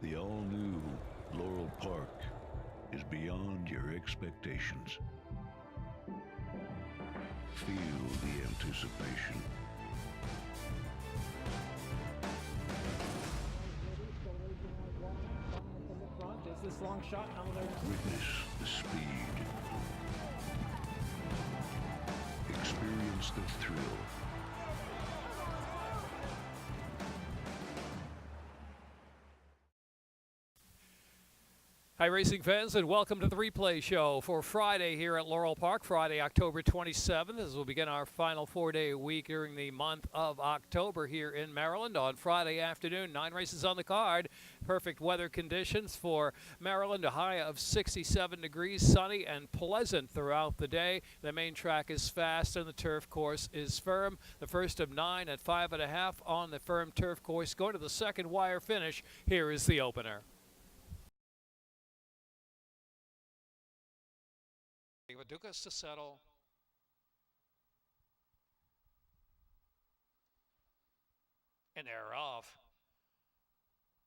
The all-new Laurel Park is beyond your expectations. Feel the anticipation. Is this long shot? Witness the speed. Experience the thrill. Hi, racing fans, and welcome to the replay show for Friday here at Laurel Park, Friday, October 27th, as we'll begin our final four-day week during the month of October here in Maryland. On Friday afternoon, 9 races on the card. Perfect weather conditions for Maryland, a high of 67 degrees, sunny and pleasant throughout the day. The main track is fast and the turf course is firm. The first of 9 at 5.5 on the firm turf course. Going to the second wire finish. Here is the opener. Dukas to settle. And they're off.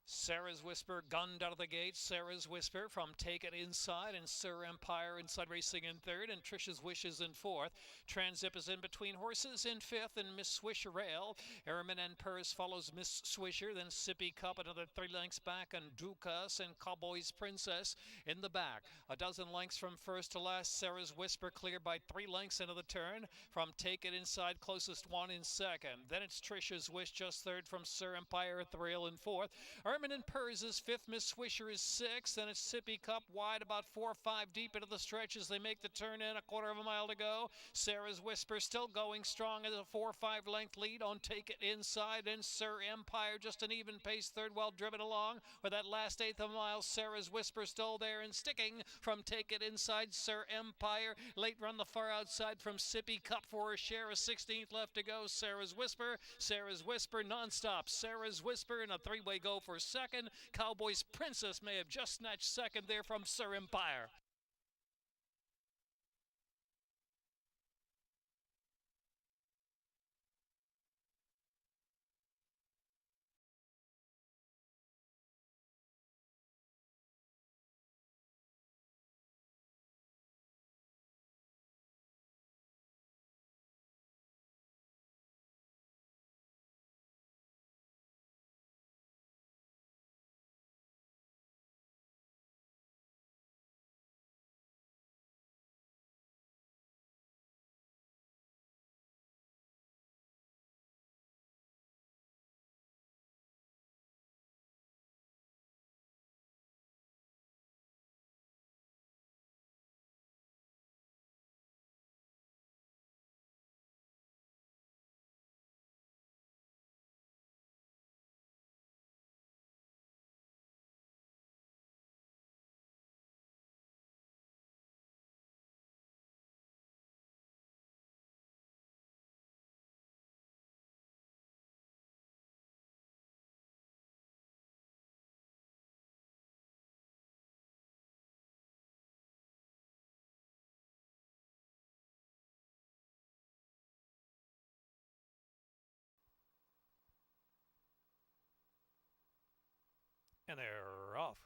Sarah's Whisper gunned out of the gate. Sarah's Whisper from Take It Inside and Sir Empire inside racing in third, and Trisha's Wishes in fourth. Transzip is in between horses in fifth, and Miss Swisher Rail. Airman and Purse follows Miss Swisher, then Sippy Cup another 3 lengths back, and Dukas and Cowboy's Princess in the back. A dozen lengths from first to last. Sarah's Whisper cleared by 3 lengths into the turn from Take It Inside, closest one in second. Then it's Trisha's Wish just third from Sir Empire, Thrill in fourth. Erman and Purrs is fifth, Miss Swisher is sixth, and it's Sippy Cup wide about 4 or 5 deep into the stretch as they make the turn in, a quarter of a mile to go. Sarah's Whisper still going strong as a 4 or 5 length lead on Take It Inside, and Sir Empire just an even pace third, well driven along with that last 1/8 of a mile. Sarah's Whisper still there and sticking from Take It Inside. Sir Empire late run the far outside from Sippy Cup for a share, a 16th left to go. Sarah's Whisper nonstop. Sarah's Whisper in a 3-way go for second. Cowboy's Princess may have just snatched second there from Sir Empire. And they're off.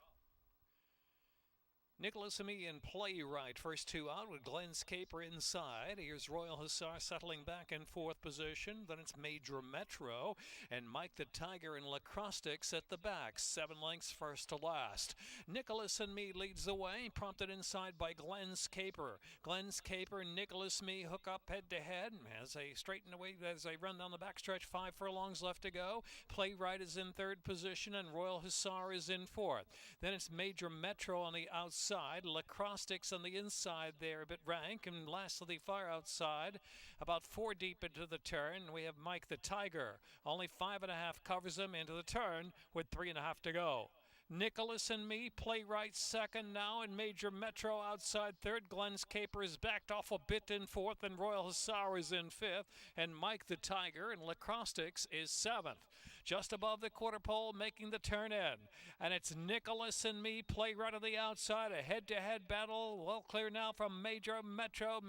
Nicholas and Me in Playwright, first 2 out with Glenn's Caper inside. Here's Royal Hussar settling back in 4th position. Then it's Major Metro and Mike the Tiger and Lacrostics at the back. 7 lengths first to last. Nicholas and Me leads the way, prompted inside by Glenn's Caper. Glenn's Caper and Nicholas Me hook up head to head as they straighten away as they run down the backstretch. 5 furlongs left to go. Playwright is in 3rd position and Royal Hussar is in 4th. Then it's Major Metro on the outside. Lacrostics on the inside there, a bit rank, and lastly far outside, about 4 deep into the turn, we have Mike the Tiger. Only 5.5 covers him into the turn with 3.5 to go. Nicholas and Me, Playwright second now, and Major Metro outside third. Glenn's Caper is backed off a bit in 4th, and Royal Hussar is in 5th, and Mike the Tiger and Lacrostics is 7th. just above the quarter pole, making the turn in. And it's Nicholas and Me, play right on the outside, a head-to-head battle, well clear now from Major Metro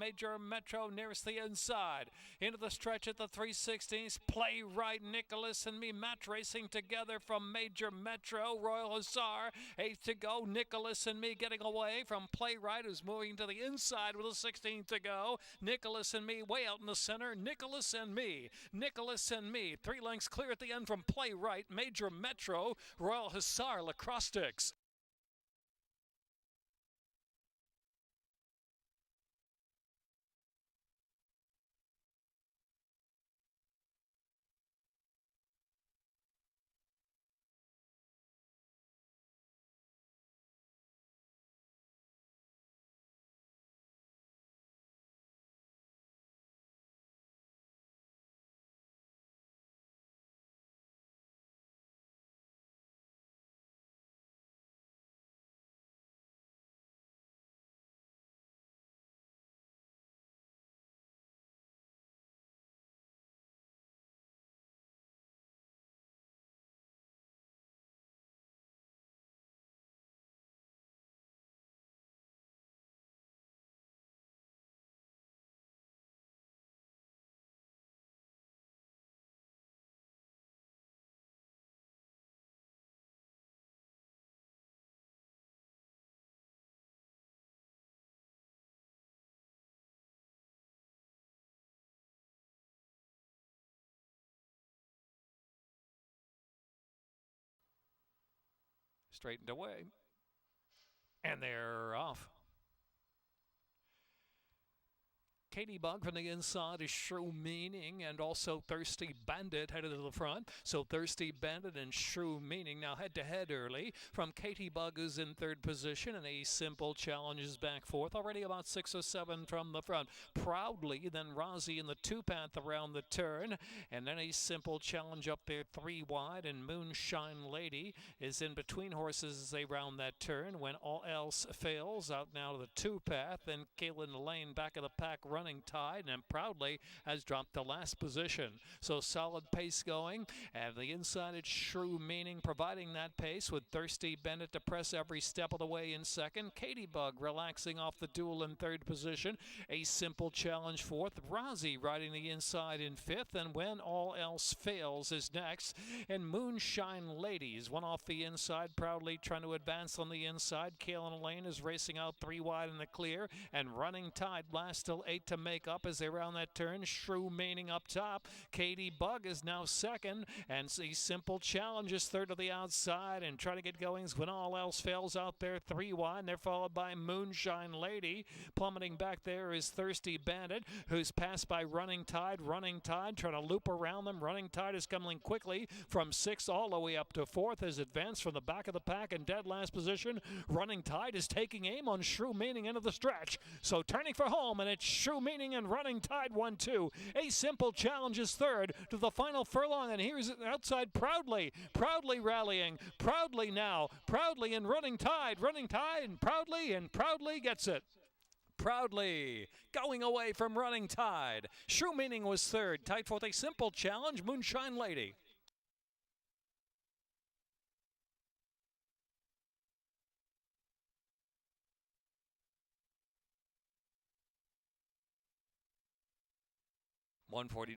nearest the inside. Into the stretch at the 3/16, play right, Nicholas and Me, match racing together from Major Metro, Royal Hussar, 8th to go, Nicholas and Me getting away from play right, who's moving to the inside with a 16th to go. Nicholas and Me way out in the center, Nicholas and Me, 3 lengths clear at the end from play right, Major Metro, Royal Hussar, lacrosse sticks. Straightened away. And they're off. Katie Bug from the inside is Shrew Meaning, and also Thirsty Bandit headed to the front. So Thirsty Bandit and Shrew Meaning now head-to-head early from Katie Bug, who's in third position, and A Simple Challenge is back fourth, already about 6 or 7 from the front. Proudly, then Rozzy in the two-path around the turn, and then A Simple Challenge up there 3 wide, and Moonshine Lady is in between horses as they round that turn. When all else fails, out now to the two-path, then Kaylin Lane back of the pack running Tide, and Proudly has dropped to last position. So solid pace going, and the inside it's Shrew Meaning providing that pace with Thirsty Bennett to press every step of the way in second. Katie Bug relaxing off the duel in third position. A Simple Challenge fourth. Rozzy riding the inside in fifth, and When All Else Fails is next. And Moonshine Ladies one off the inside, Proudly trying to advance on the inside. Kaylin Lane is racing out 3 wide in the clear, and Running Tide last till 8 to make up as they round that turn. Shrew Meaning up top. Katie Bug is now second, and A Simple Challenge is third to the outside, and trying to get goings When All Else Fails out there 3 wide, and they're followed by Moonshine Lady. Plummeting back there is Thirsty Bandit, who's passed by Running Tide. Running Tide trying to loop around them. Running Tide is coming quickly from 6th all the way up to 4th as advanced from the back of the pack in dead last position. Running Tide is taking aim on Shrew Meaning into the stretch, so turning for home, and it's Shrew Meaning and Running Tide 1-2. A Simple Challenge is third to the final furlong, and here's outside Proudly rallying. Proudly now. Proudly and Running Tide and Proudly gets it. Proudly going away from Running Tide. Shrew Meaning was third. Tight fourth, A Simple Challenge, Moonshine Lady. $140.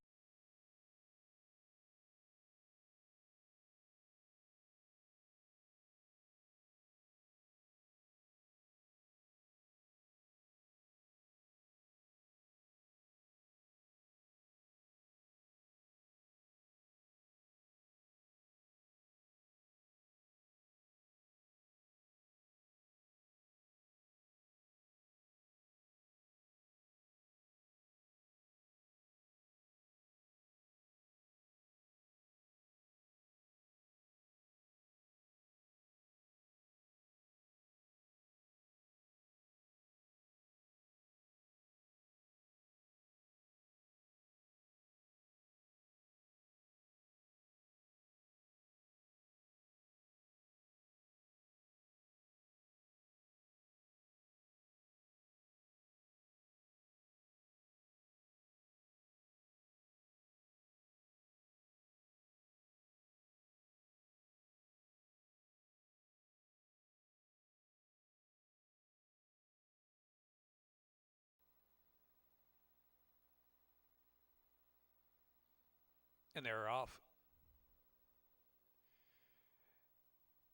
And they're off.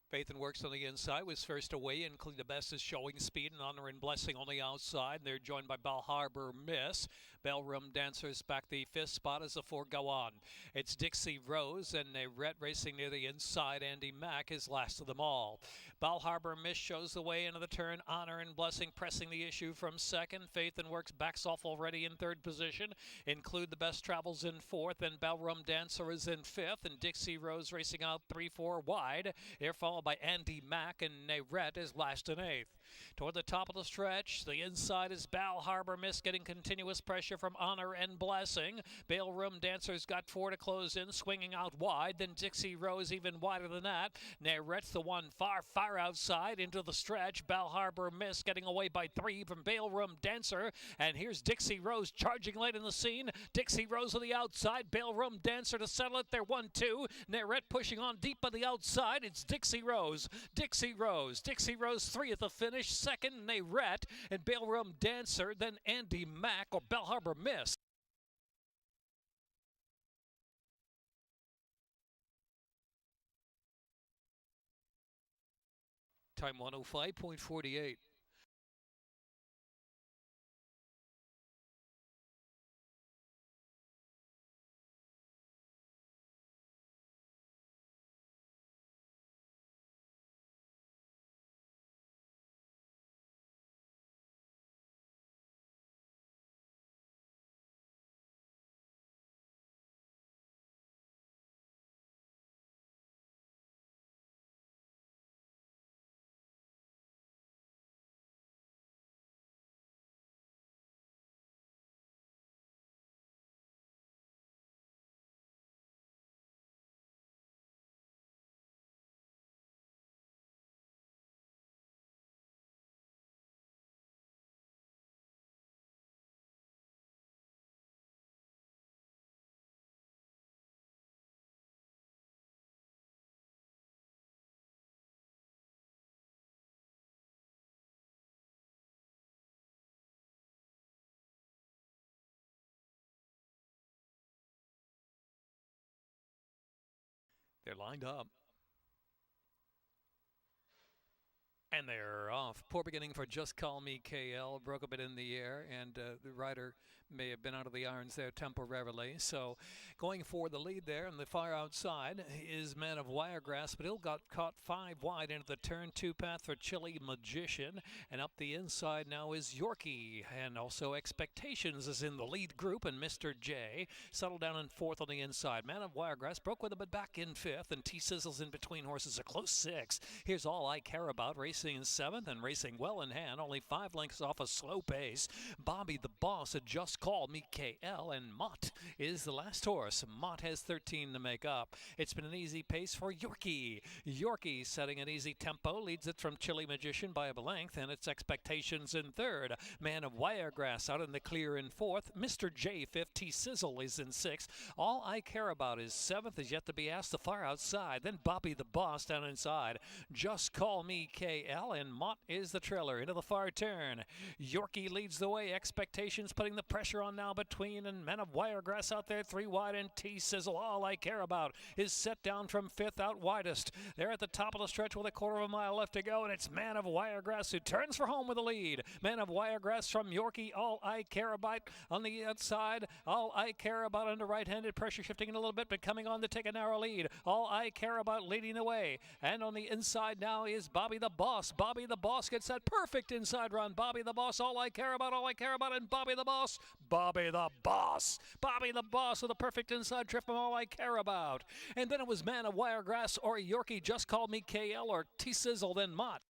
Faith and Works on the inside was first away. Include the Best is showing speed, and Honor and Blessing on the outside. They're joined by Bell Harbor Miss. Bellroom Dancers back the fifth spot as the four go on. It's Dixie Rose and Ret racing near the inside. Andy Mack is last of them all. Bell Harbor Miss shows the way into the turn. Honor and Blessing pressing the issue from second. Faith and Works backs off already in third position. Include the Best travels in fourth, and Bellroom Dancer is in fifth, and Dixie Rose racing out 3-4 wide. They're followed by Andy Mack, and Ret is last in eighth. Toward the top of the stretch, the inside is Bell Harbor Miss getting continuous pressure from Honor and Blessing. Ballroom Dancers got four to close in, swinging out wide. Then Dixie Rose even wider than that. Ret's the one far outside into the stretch. Bell Harbor Miss getting away by three from Ballroom Dancer. And here's Dixie Rose charging late in the scene. Dixie Rose on the outside. Ballroom Dancer to settle it. They're 1-2. Ret pushing on deep on the outside. It's Dixie Rose. Dixie Rose. Dixie Rose 3 at the finish. Second, Ret and Ballroom Dancer. Then Andy Mack or Bell Harbor Miss. Time 105.48. They're lined up. And they're off. Poor beginning for Just Call Me KL. Broke a bit in the air, and the rider may have been out of the irons there temporarily. So going for the lead there, and the far outside is Man of Wiregrass, but he'll got caught 5 wide into the turn 2 path for Chili Magician. And up the inside now is Yorkie, and also Expectations is in the lead group, and Mr. J settled down in fourth on the inside. Man of Wiregrass broke with him, but back in fifth, and T-Sizzle's in between horses, a close 6. Here's All I Care About, racing in seventh and racing well in hand, only 5 lengths off a slow pace. Bobby the Boss had Just Call Me KL, and Mott is the last horse. Mott has 13 to make up. It's been an easy pace for Yorkie. Yorkie setting an easy tempo, leads it from Chili Magician by a length, and its Expectations in third. Man of Wiregrass out in the clear in fourth. Mr. J fifth. T-Sizzle is in sixth. All I Care About is seventh, is yet to be asked, the far outside. Then Bobby the Boss down inside. Just Call Me KL, and Mott is the trailer into the far turn. Yorkie leads the way. Expectations putting the pressure on now between, and Men of Wiregrass out there 3 wide, and T-Sizzle, All I Care About, is set down from fifth out widest. They're at the top of the stretch with a quarter of a mile left to go, and it's Man of Wiregrass who turns for home with the lead. Man of Wiregrass from Yorkie. All I Care About on the outside. All I Care About under right-handed, pressure shifting in a little bit, but coming on to take a narrow lead. All I Care About leading the way, and on the inside now is Bobby the Boss. Bobby the Boss gets that perfect inside run. Bobby the Boss, All I Care About, All I Care About, and Bobby the Boss. Bobby the Boss. Bobby the Boss with a perfect inside trip from All I Care About. And then it was Man of Wiregrass or Yorkie, Just Call Me KL, or T-Sizzle, then Mott.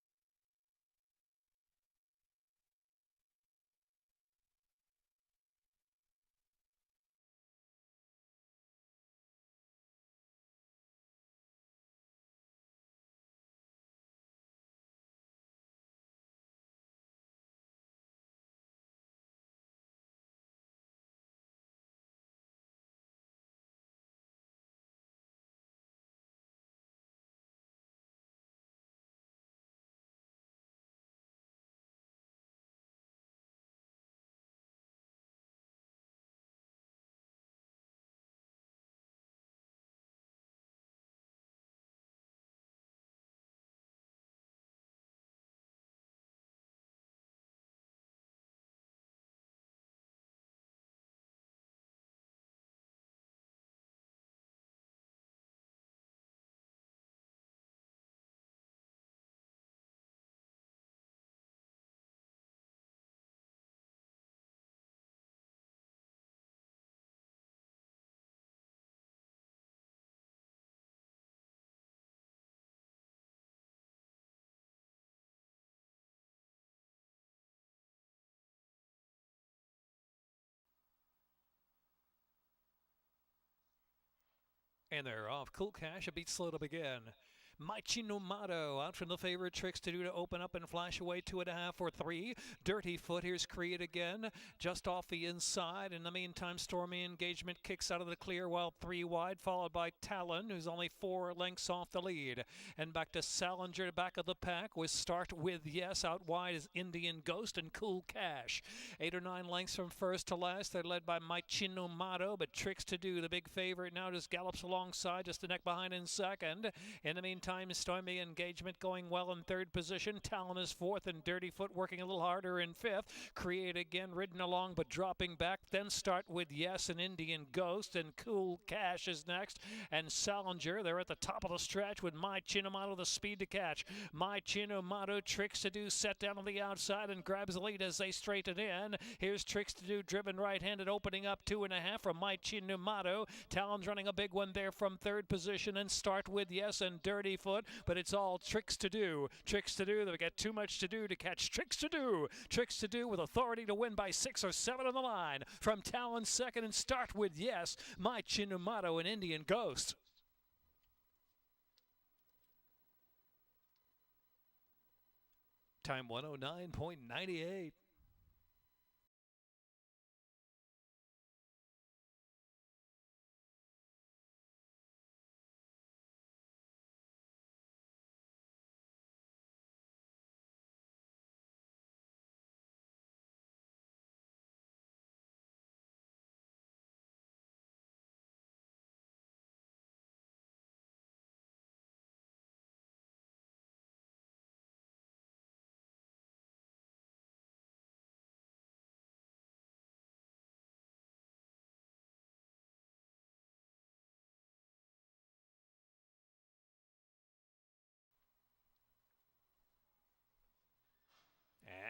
And they're off. Cool Cash, a beat slow to begin. Machinomato out from the favorite. Tricks to do to open up and flash away 2.5 or 3. Dirty Foot, here's Create again, just off the inside. In the meantime, Stormy Engagement kicks out of the clear while 3 wide, followed by Talon, who's only 4 lengths off the lead. And back to Salinger, back of the pack, with Start With Yes. Out wide is Indian Ghost and Cool Cash. 8 or 9 lengths from first to last. They're led by Machinomato, but Tricks to Do, the big favorite, now just gallops alongside, just a neck behind in second. In the meantime, Stormy Engagement going well in third position. Talon is fourth, and Dirty Foot working a little harder in fifth. Create again, ridden along but dropping back. Then Start With Yes and Indian Ghost, and Cool Cash is next. And Salinger, they're at the top of the stretch with Machinomato the speed to catch. Machinomato, Tricks to Do set down on the outside and grabs the lead as they straighten in. Here's Tricks to Do driven right-handed, opening up 2.5 from Machinomato. Talon's running a big one there from third position, and Start With Yes and Dirty Foot, but it's all Tricks to Do. Tricks to Do, they've got too much to do to catch Tricks to Do. Tricks to Do with authority to win by 6 or 7 on the line. From Talon second, and Start With Yes, Machinomato and Indian Ghost. Time 109.98.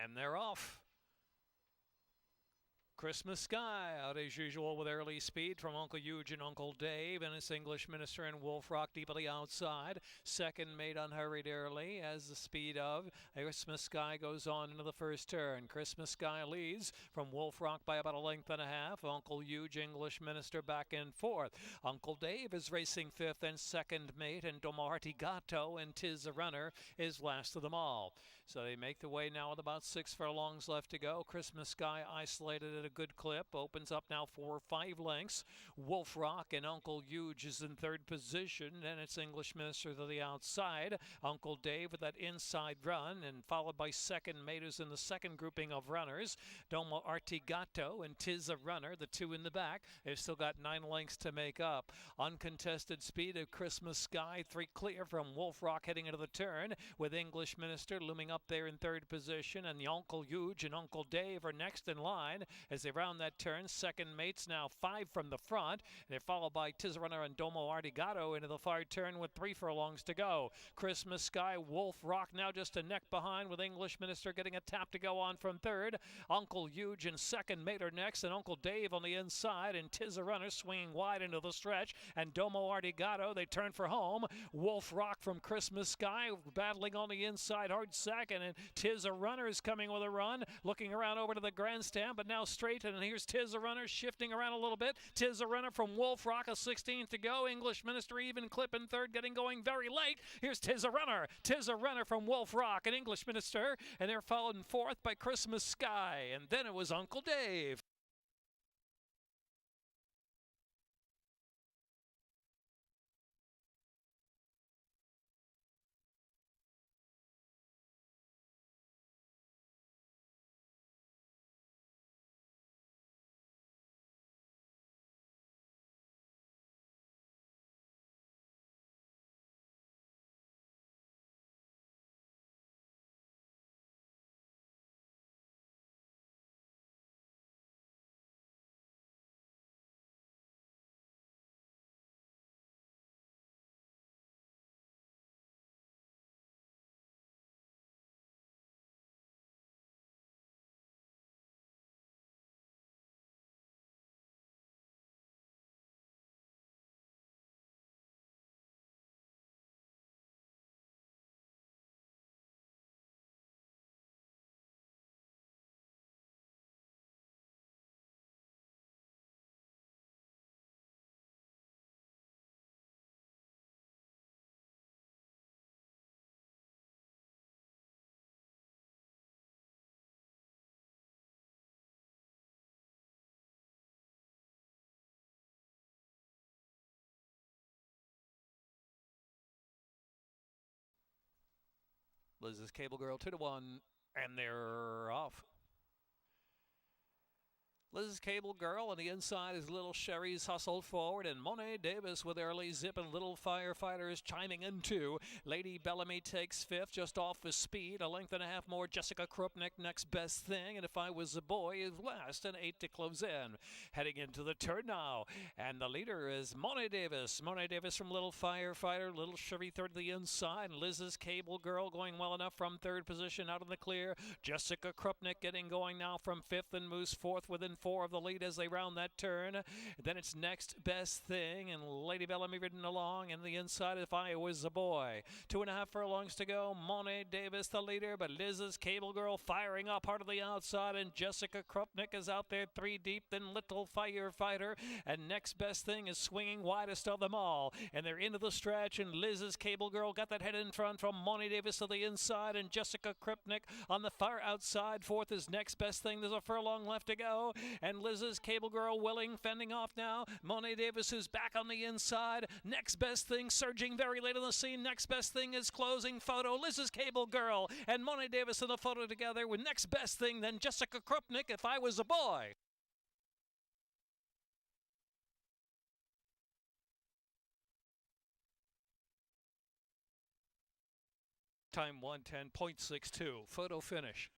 And they're off. Christmas Sky out as usual with early speed from Uncle Huge and Uncle Dave, and it's English Minister and Wolf Rock deep on the outside. Second mate unhurried early as the speed of Christmas Sky goes on into the first turn. Christmas Sky leads from Wolf Rock by about 1.5 lengths. Uncle Huge, English Minister back in fourth. Uncle Dave is racing fifth, and second mate, and Domarti Gatto and Tis a Runner is last of them all. So they make the way now with about 6 furlongs left to go. Christmas Sky isolated at a good clip. Opens up now 4 or 5 lengths. Wolf Rock and Uncle Huge is in third position. And it's English Minister to the outside. Uncle Dave with that inside run. And followed by second mate, who's in the second grouping of runners. Domo Artigato and Tis a Runner, the 2 in the back. They've still got 9 lengths to make up. Uncontested speed of Christmas Sky. 3 clear from Wolf Rock heading into the turn. With English Minister looming up there in third position, and the Uncle Huge and Uncle Dave are next in line as they round that turn. Second mate's now 5 from the front. They're followed by Tizarunner and Domo Artigato into the far turn with 3 furlongs to go. Christmas Sky, Wolf Rock now just a neck behind, with English Minister getting a tap to go on from third. Uncle Huge and second mate are next, and Uncle Dave on the inside, and Tizarunner swinging wide into the stretch, and Domo Artigato, they turn for home. Wolf Rock from Christmas Sky battling on the inside, hard second, and Tis a Runner is coming with a run, looking around over to the grandstand, but now straight, and here's Tis a Runner shifting around a little bit. Tis a Runner from Wolf Rock, a 16th to go. English Minister even clip in third, getting going very late. Here's Tis a Runner. Tis a Runner from Wolf Rock, an English Minister, and they're followed in fourth by Christmas Sky, and then it was Uncle Dave. Liz's Cable Girl 2-1, and they're off. Liz's Cable Girl on the inside is Little Sherry's hustled forward, and Monet Davis with early zip and Little Firefighters chiming in too. Lady Bellamy takes fifth, just off the speed. A length and a half more. Jessica Krupnik next best thing, and If I Was a Boy is last, and 8 to close in. Heading into the turn now, and the leader is Monet Davis. Monet Davis from Little Firefighter, Little Sherry third to the inside, and Liz's Cable Girl going well enough from third position out in the clear. Jessica Krupnik getting going now from fifth and moves fourth within 4 of the lead as they round that turn. Then it's Next Best Thing, and Lady Bellamy ridden along, and the inside If I Was a Boy. 2.5 furlongs to go. Monet Davis the leader, but Liz's Cable Girl firing up hard to the outside, and Jessica Krupnik is out there 3 deep, then Little Firefighter, and Next Best Thing is swinging widest of them all, and they're into the stretch, and Liz's Cable Girl got that head in front from Monet Davis to the inside, and Jessica Krupnik on the far outside. Fourth is Next Best Thing. There's a furlong left to go, and Liz's Cable Girl willing, fending off now. Monet Davis is back on the inside. Next Best Thing surging very late in the scene. Next Best Thing is closing photo. Liz's Cable Girl and Monet Davis in the photo together with Next Best Thing, then Jessica Krupnik, If I Was a Boy. Time 1:10.62. Photo finish.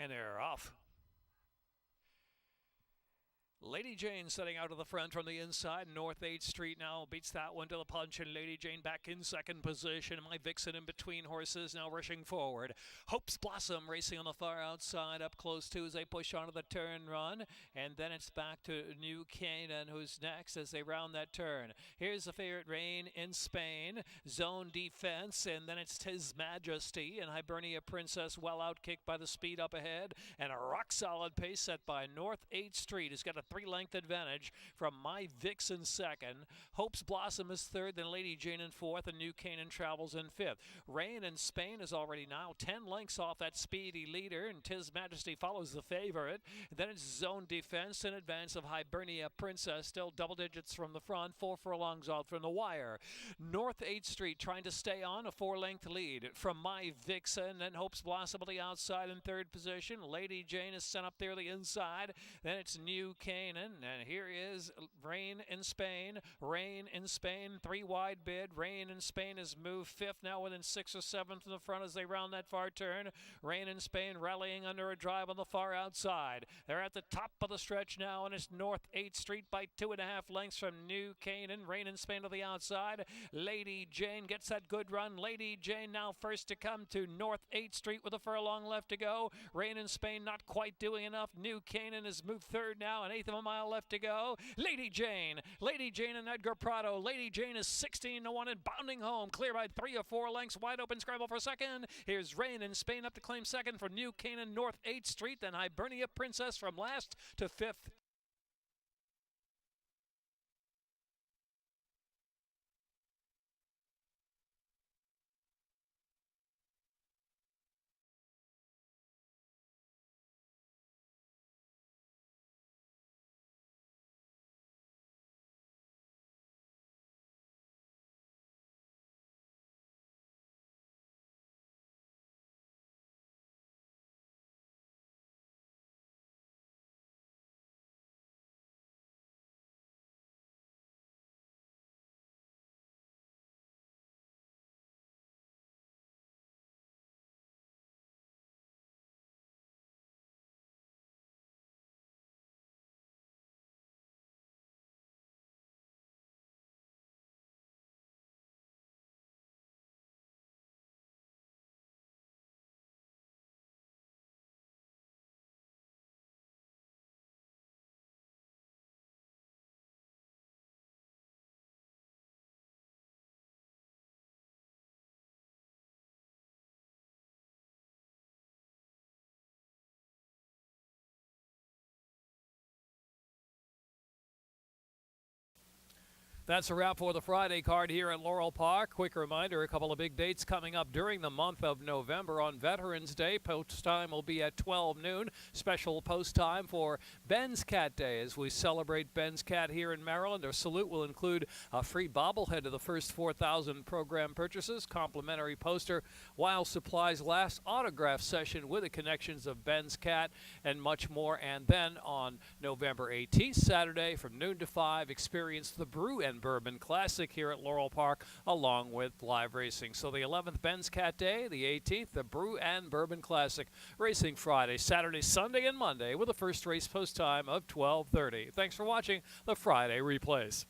And they're off. Lady Jane setting out of the front from the inside. North 8th Street now beats that one to the punch, and Lady Jane back in second position. My Vixen in between horses now rushing forward. Hope's Blossom racing on the far outside, up close too as they push onto the turn run. And then it's back to New Canaan, who's next as they round that turn. Here's the favorite, Rain in Spain. Zone Defense, and then it's Tis Majesty and Hibernia Princess, well outkicked by the speed up ahead. And a rock solid pace set by North 8th Street, who's got a 3-length advantage from My Vixen second. Hope's Blossom is third, then Lady Jane in fourth, and New Canaan travels in fifth. Rain in Spain is already now 10 lengths off that speedy leader, and Tis Majesty follows the favorite. Then it's Zone Defense in advance of Hibernia Princess, still double digits from the front, 4 furlongs out from the wire. North 8th Street trying to stay on a 4-length lead from My Vixen, then Hope's Blossom on the outside in third position. Lady Jane is sent up there the inside. Then it's New Canaan. And here is Rain in Spain. Rain in Spain, 3 wide bid. Rain in Spain has moved fifth now within 6 or 7 from the front as they round that far turn. Rain in Spain rallying under a drive on the far outside. They're at the top of the stretch now, and it's North 8th Street by 2.5 lengths from New Canaan. Rain in Spain to the outside. Lady Jane gets that good run. Lady Jane now first to come to North 8th Street with a furlong left to go. Rain in Spain not quite doing enough. New Canaan has moved third now, an eighth of a mile left to go. Lady Jane and Edgar Prado. Lady Jane is 16 to 1 and bounding home, clear by 3 or 4 lengths. Wide open scramble for second. Here's Rain in Spain up to claim second for New Canaan, North 8th Street. Then Hibernia Princess from last to fifth. That's a wrap for the Friday card here at Laurel Park. Quick reminder, a couple of big dates coming up during the month of November. On Veterans Day, post time will be at 12 noon. Special post time for Ben's Cat Day as we celebrate Ben's Cat here in Maryland. Our salute will include a free bobblehead of the first 4,000 program purchases, complimentary poster while supplies last, autograph session with the connections of Ben's Cat, and much more. And then on November 18th, Saturday, from noon to 5, experience the Brew and Bourbon Classic here at Laurel Park, along with live racing. So the 11th, Ben's Cat Day, the 18th, the Brew and Bourbon Classic, racing Friday, Saturday, Sunday, and Monday with the first race post time of 12:30. Thanks for watching the Friday replays.